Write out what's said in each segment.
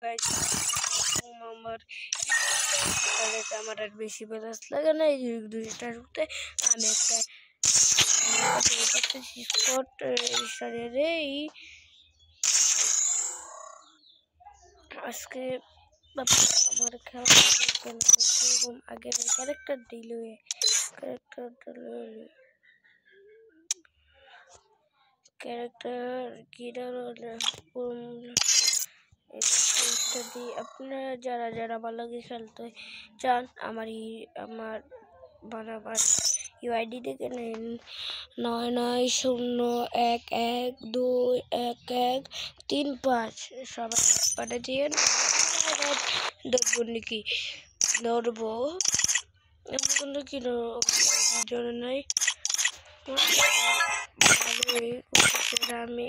Guys আমার আমার আর বেশি বেলাস লাগে না এই 2টা শুতে আমি একটা স্পট রে আজকে আমার খেলা আগের ক্যারেক্টার দিল ক্যারেক্টার আপনারা যারা ভালো লাগে খেলতে চান আমার বানাবার ইউআইডি থেকে নিন 9901121135 সবাই পাঠিয়ে দিন ধরবো নাকি ধরবো এখন কি জন্য নাই আমি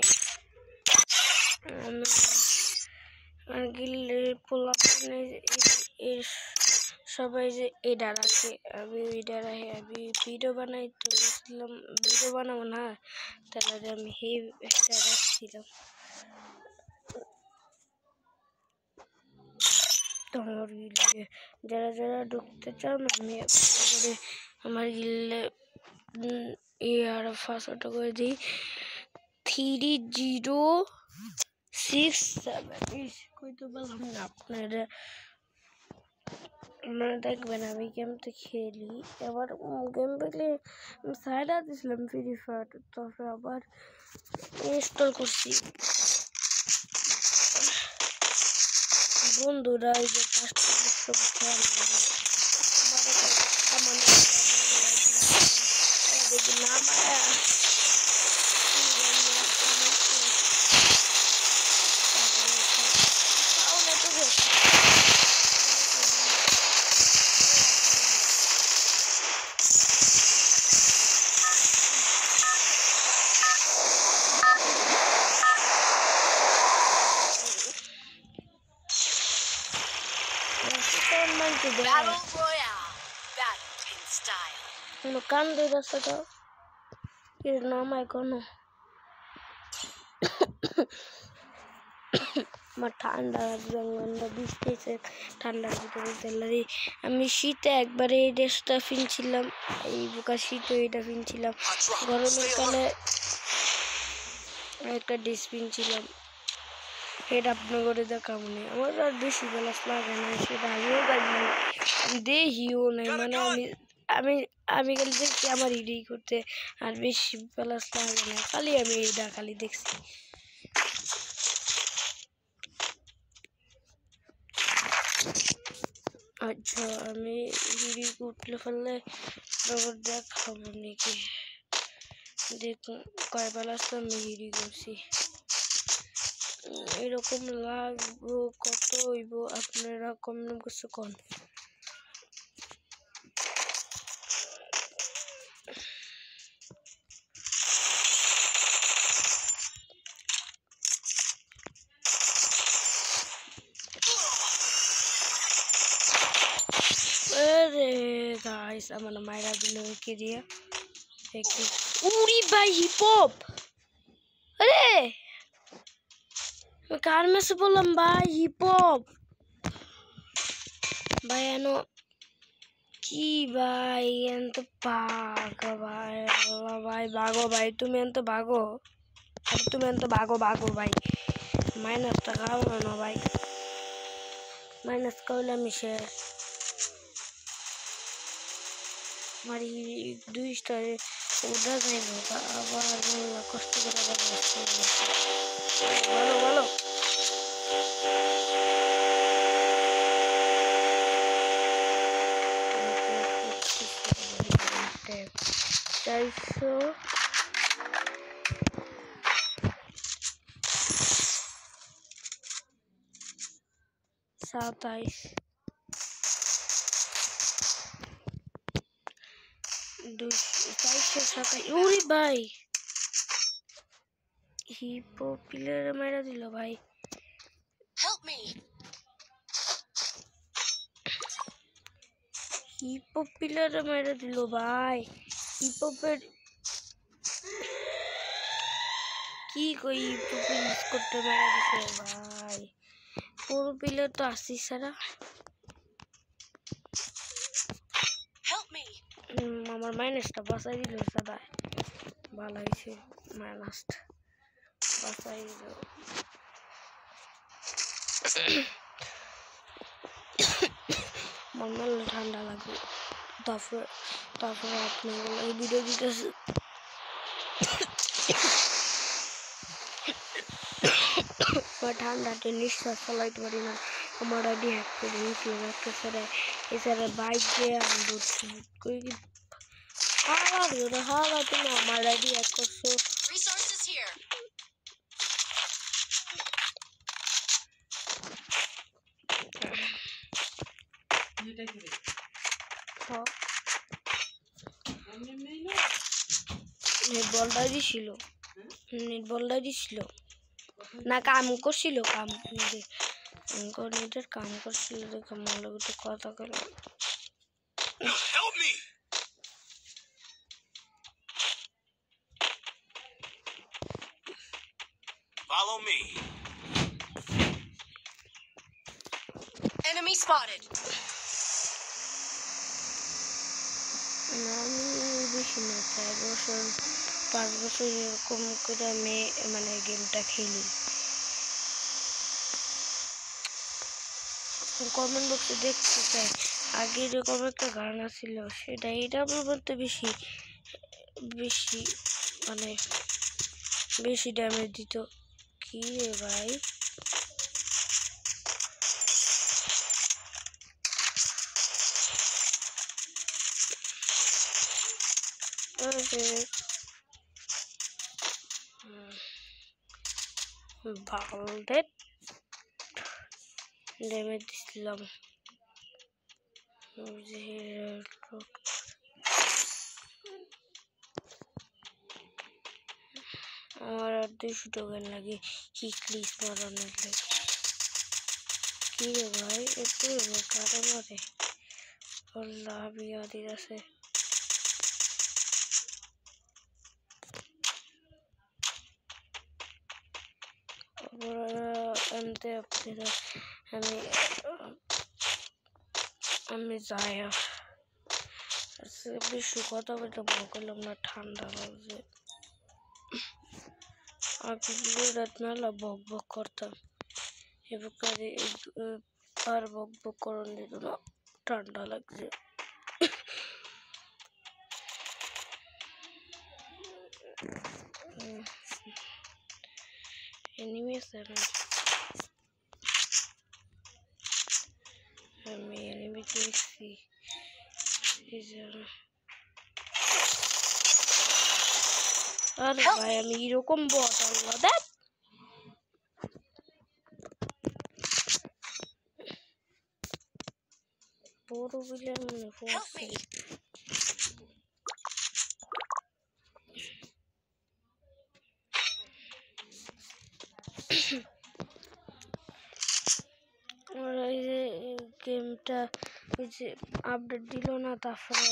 গিলে পোলা সবাই যে এডার আছে আমি আমি ভিডিও বানাই তুলেছিলাম ভিডিও বানাবো না তাহলে আমি রাখছিলাম তোমার গিলে যারা ঢুকতে চান আমি আমার গিলে আর ফাঁসটা করে দিই 3067 কইতে বললাম না আপনারা দেখবেন আমি গেমটা খেলি আবার গেম পেলে সাইডা দিয়েছিলাম ফ্রি ফায়ার তারপরে আবার ইনস্টল করছি বন্ধুরা এই যে Battle Royale, battle in style. No cambio de saca. Y no me cono. আমার ঠান্ডা লাগবে বৃষ্টিতে ঠান্ডার ভিতরে তেলারি আমি শীতে একবারে এই ড্রেসটা কিনছিলাম এই বোকা শীতে এটা কিনছিলাম গরমের কালে একটা ড্রেস কিনছিলাম এটা আপনার করে দেখাবো না আমার আর বেশি বেলা লাগে না সেটা আমিও দেখিও নাই মানে আমি খালি দেখছি আমার ইডি করতে আর বেশি বেলা লাগে না খালি আমি এটা খালি দেখছি আচ্ছা আমি হিড়ি উঠলে ফেললে দেখাবো নাকি দেখুন কয় বেলা আমি হিড়ি করছি এরকম লাগবো কত হইব আপনারা কমেন্ট করছে কোন guys আমার মাইরা দিল কে দিয়া দেখি উড়ি ভাই হিপ হপ আরে কার মেসে বললাম ভাই হিপ হপ ভাই এনো কি ভাই এত ভাগো ভাই আল্লাহ ভাই ভাই তুমি এত ভাগো ভাই মাইনাসটা খাও না ভাই মাইনাস করলে আমি শেষ আমার 2 স্টারে উড়া যাইব আবার কষ্ট করে ভালো চারশো 27 427 উরি ভাই হিপো প্লেয়ার মেরা দিল ভাই হেল্প মি হিপো প্লেয়ার মেরা দিল ভাই হিপোপের কি কই হিপো প্লেয়ার করতে মেরা দিছে ভাই 4 পিলে তো আসি সারা আমার মাইনাসটা বাঁচাই দিল সারা ভালো হয়েছে মাইনাসটা বাঁচাই দিল আমার মেলা ঠান্ডা লাগবে তারপরে আপনার এই ভিডিও দিতেছে ঠান্ডাতে নিঃশ্বাস চালাইতে পারি না আমার আইডি হ্যাক করে দিয়েছিল একটা স্যারে এছাড়া বাইক দিয়ে আমি দৌড়ছি হাওয়া তুমি আমার আইডি হ্যাক করছো নেট বলটাই দিছিল না কাম করছিল কাম নেটের কাম করছিল দেখে মনে একটু কথা করলাম Follow me. Enemy spotted. আমি বেশি না 5 বছর এরকম করে আমি মানে গেমটা খেলি কমেন্ট বক্সে দেখতে চাই আগে এরকম একটা গান ছিল সেটা এটা আমার বলতে বেশি মানে বেশি ড্যামেজ দিত কি রে ভাই বালডেট ড্যামেজ দিছিলাম আমার আর 200 টোকেন লাগে হিক্লিস মারানোর লাগে কি রে ভাই একটু কাটা মারে লাভ ইয়াদের আছে আমি যাই বেশি কথা বলতে ভয় করলাম না ঠান্ডা লাগছে রাত মেলা বক বক করতাম এবার আর বক বক করন দিত না ঠান্ডা লাগছে এনিমি আছে আমি এনিমি দেখছি আরে ভাই আমি এরকম বট আল্লাহ দেখ বড় বিলের মনে পড়ছে গেমটা আপডেট দিল না তারপরে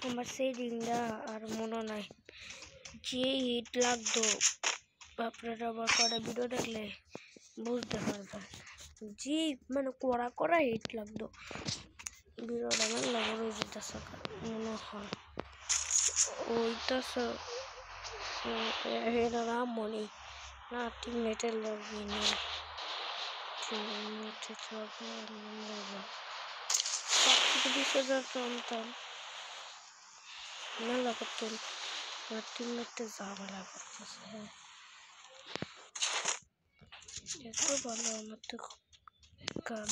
আমার সেটিংটা আর মনে নাই যে হিট লাগতো আপনারা আবার কটা ভিডিও দেখলে বুঝতে পারবেন যে মানে কড়া হিট লাগতো ভিডিওটা মেলা বড় যেতেছে মনে হয় ওইটা এটা নাম মনে না টিমমেটের লাগবে না টিমমেটের লাগবে 20,000 টানতাম মেলা করতাম আমার টিমমেটে ঝামেলা করতেছে এত ভালো আমার তো গান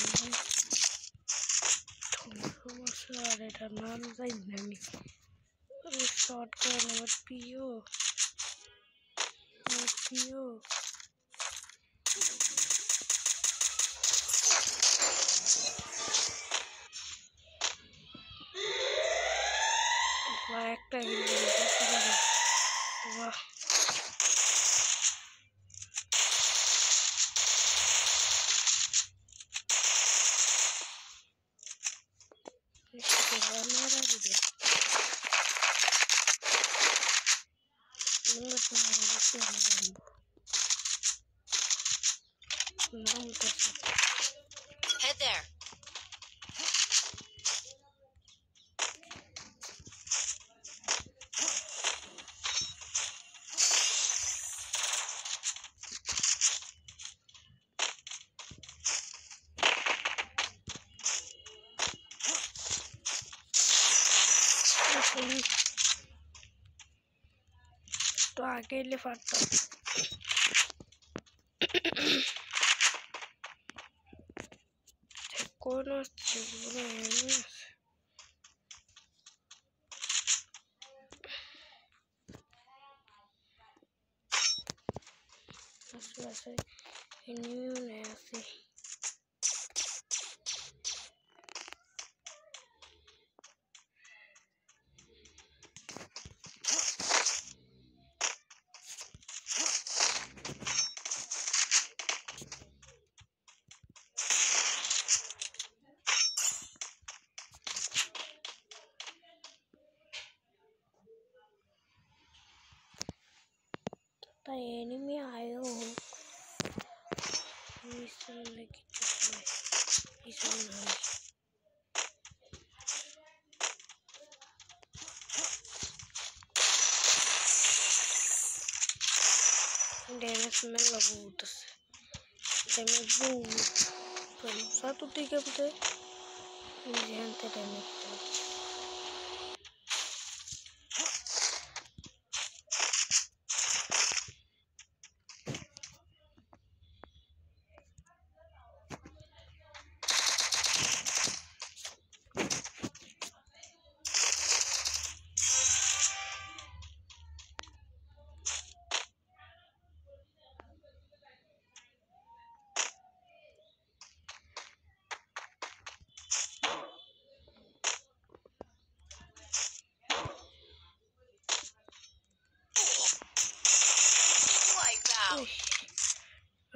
আর এটার নাম যাই না আমি শর্ট করে আমার প্রিয় একটা বাহ নাম তো আগে এলে পারতাম। কোন আসছে আছে এনিমে আছে। The enemy आयो इसने कितना इसने डैमेज में लगू तो डैमेज बहुत पर सातु ठीक है पता है जानते डैमेज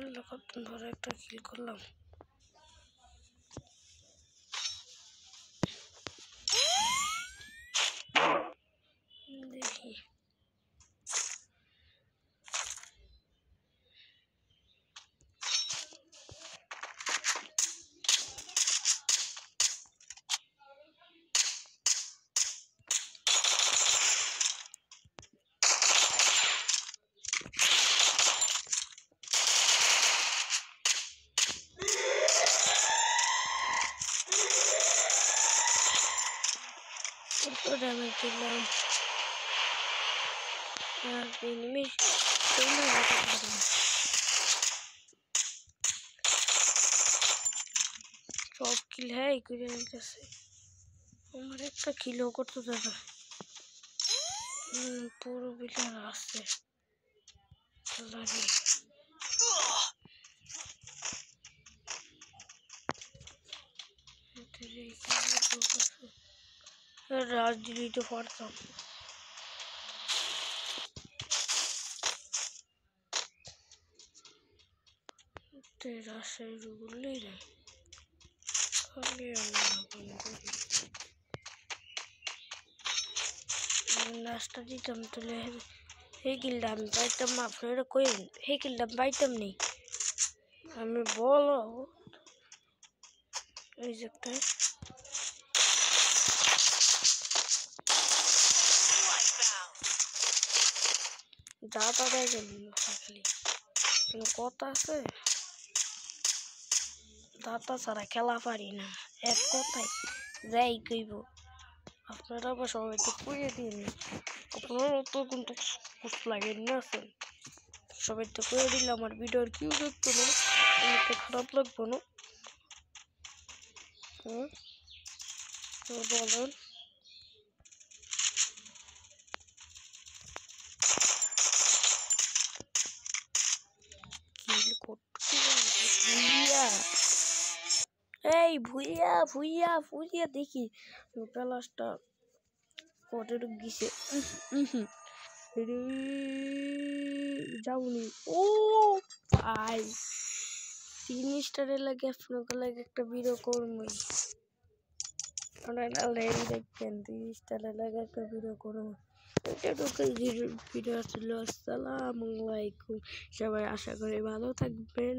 लगा तुम भरा एक किल कर लो देखिए तो डैमेज किया यार एनिमी कोई ना सब किल है इक्विडेंट जैसे हमारे एक किलो को तो ज़्यादा पूरा बिना रास्ते लगे राज दिली तो फाड़ता तेरा से रूल ले रहे खाली नाश्ता दी तम तो ले हे किल्डम पाइतम आपने कोई हे किल्डम पाइतम नहीं हमें बोलो हो सकता है जाता है जल्दी खाली कोता से दाता सारा खेला पारी ना एक कोताई যাই কইব আপনারা আবার সবাই তো কইয়ে দিন আপনারা তো কিন্তু কুছ লাগে না আছেন সবাই তো কইয়ে দিলে আমার ভিডিওর কিউ দেখতো না আমাকে খারাপ লাগবে না তো বলেন কিল করতে ভুইয়া এই ভুইয়া ভুইয়া ভুইয়া দেখি প্লাসটা কত ঢুক গেছে রে যাওনি ও ভাই 3 স্টারের লাগে আপনাদের লাগে একটা ভিডিও করবই আপনারা লাইক দেখবেন 3 স্টারের লাগে একটা ভিডিও করব এটুকু ভিডিও ছিল আসসালামু আলাইকুম সবাই আশা করি ভালো থাকবেন।